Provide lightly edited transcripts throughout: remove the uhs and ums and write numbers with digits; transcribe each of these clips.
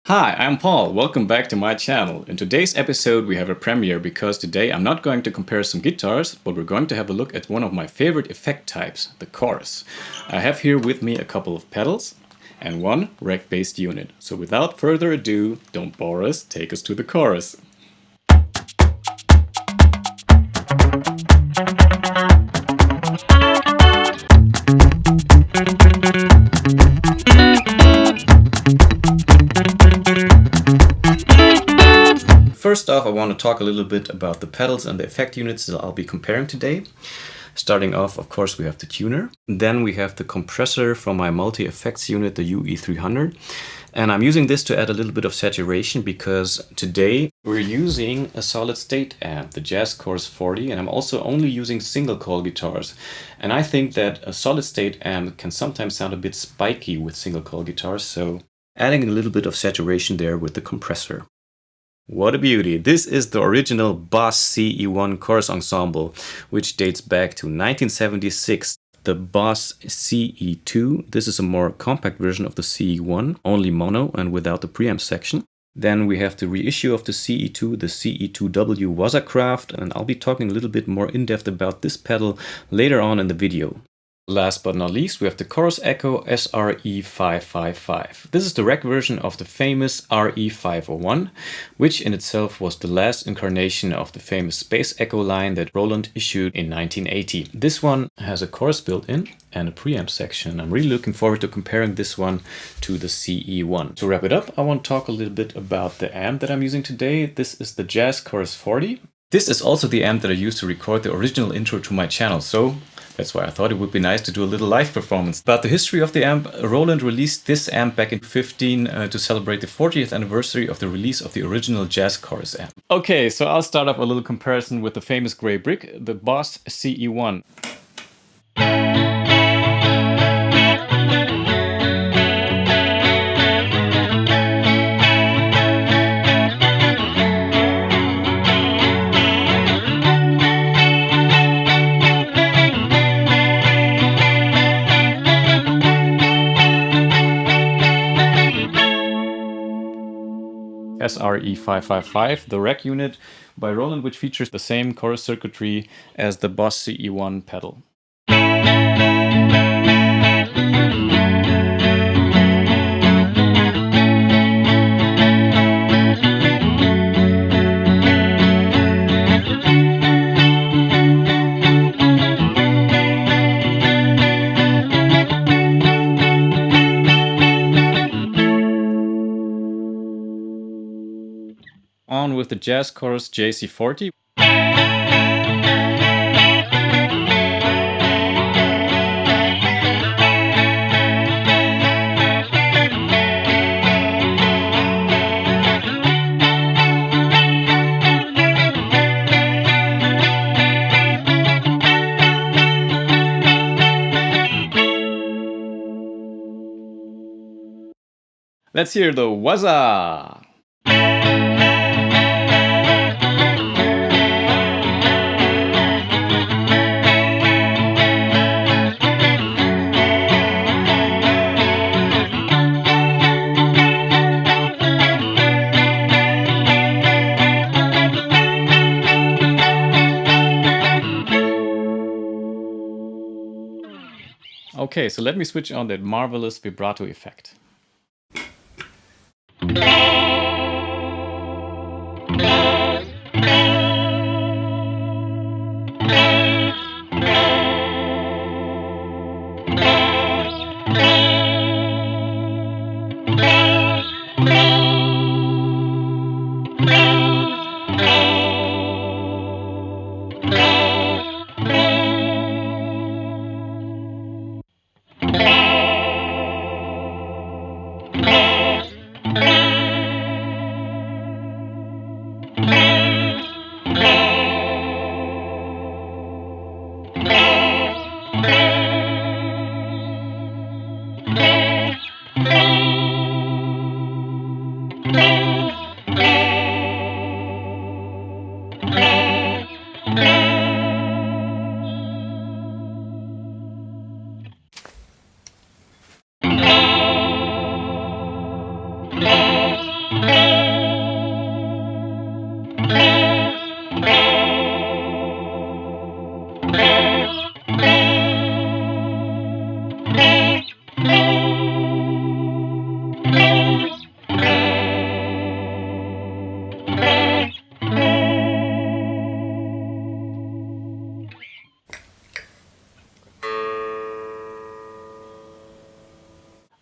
Hi, I'm Paul. Welcome back to my channel. In today's episode we have a premiere because today I'm not going to compare some guitars, but we're going to have a look at one of my favorite effect types, the chorus. I have here with me a couple of pedals and one rack-based unit. So without further ado, don't bore us, take us to the chorus. First off, I want to talk a little bit about the pedals and the effect units that I'll be comparing today. Starting off, of course, we have the tuner. Then we have the compressor from my multi-effects unit, the UE300. And I'm using this to add a little bit of saturation because today we're using a solid-state amp, the JC-40, and I'm also only using single-coil guitars. And I think that a solid-state amp can sometimes sound a bit spiky with single-coil guitars, so adding a little bit of saturation there with the compressor. What a beauty! This is the original Boss CE-1 chorus ensemble, which dates back to 1976. The Boss CE-2, this is a more compact version of the CE-1, only mono and without the preamp section. Then we have the reissue of the CE-2, the CE-2W Waza craft, and I'll be talking a little bit more in depth about this pedal later on in the video. Last but not least, we have the Chorus Echo SRE-555. This is the rack version of the famous RE-501, which in itself was the last incarnation of the famous Space Echo line that Roland issued in 1980. This one has a chorus built in and a preamp section. I'm really looking forward to comparing this one to the CE-1. To wrap it up, I want to talk a little bit about the amp that I'm using today. This is the JC-40. This is also the amp that I used to record the original intro to my channel, so that's why I thought it would be nice to do a little live performance. About the history of the amp, Roland released this amp back in 2015 to celebrate the 40th anniversary of the release of the original jazz chorus amp. Okay, so I'll start off a little comparison with the famous gray brick, the Boss CE-1. SRE-555, the rack unit by Roland, which features the same chorus circuitry as the Boss CE-1 pedal. On with the jazz chorus JC-40. Let's hear the Waza! Okay, so let me switch on that marvelous vibrato effect.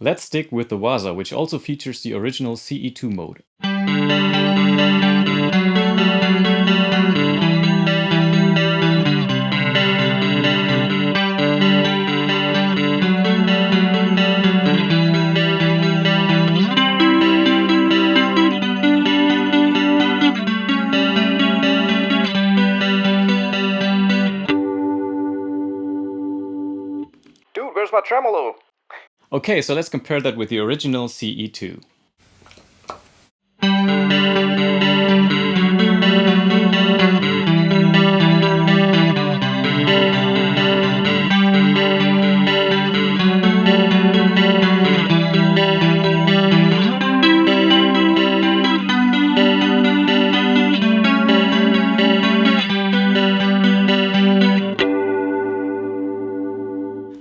Let's stick with the Waza, which also features the original CE-2 mode. Dude, where's my tremolo? Okay, so let's compare that with the original CE-2.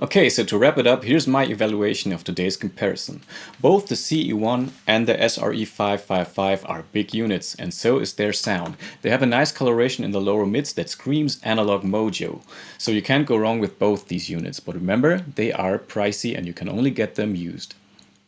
Okay, so to wrap it up, here's my evaluation of today's comparison. Both the CE-1 and the SRE-555 are big units, and so is their sound. They have a nice coloration in the lower mids that screams analog mojo. So you can't go wrong with both these units, but remember, they are pricey and you can only get them used.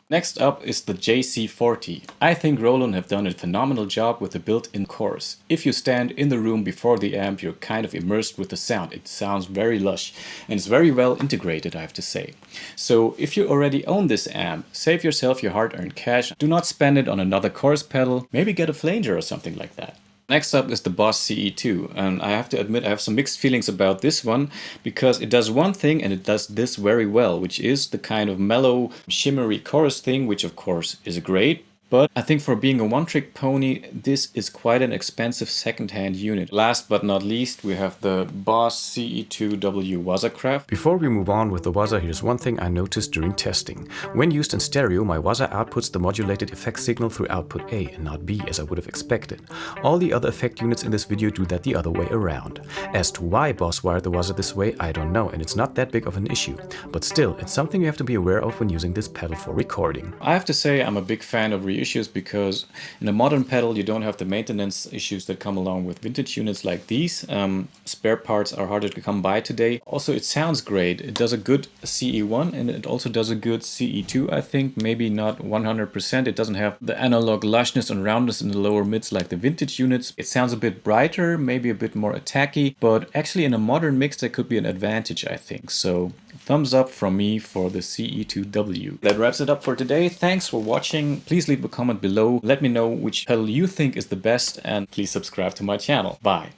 Next up is the JC-40. I think Roland have done a phenomenal job with the built-in chorus. If you stand in the room before the amp, you're kind of immersed with the sound. It sounds very lush and it's very well integrated, I have to say. So if you already own this amp, save yourself your hard-earned cash. Do not spend it on another chorus pedal. Maybe get a flanger or something like that. Next up is the Boss CE-2, and I have to admit I have some mixed feelings about this one because it does one thing and it does this very well, which is the kind of mellow, shimmery chorus thing, which of course is great. But I think for being a one-trick pony, this is quite an expensive second-hand unit. Last but not least, we have the Boss CE-2W Waza Craft. Before we move on with the Waza, here's one thing I noticed during testing. When used in stereo, my Waza outputs the modulated effect signal through output A and not B, as I would have expected. All the other effect units in this video do that the other way around. As to why Boss wired the Waza this way, I don't know, and it's not that big of an issue. But still, it's something you have to be aware of when using this pedal for recording. I have to say I'm a big fan of reissues because in a modern pedal you don't have the maintenance issues that come along with vintage units like these. Spare parts are harder to come by today. Also, it sounds great. It does a good CE-1 and it also does a good CE-2, I think. Maybe not 100%. It doesn't have the analog lushness and roundness in the lower mids like the vintage units. It sounds a bit brighter, maybe a bit more attacky, but actually in a modern mix that could be an advantage, I think. So thumbs up from me for the CE-2W. That wraps it up for today. Thanks for watching. Please leave a comment below. Let me know which pedal you think is the best and please subscribe to my channel. Bye.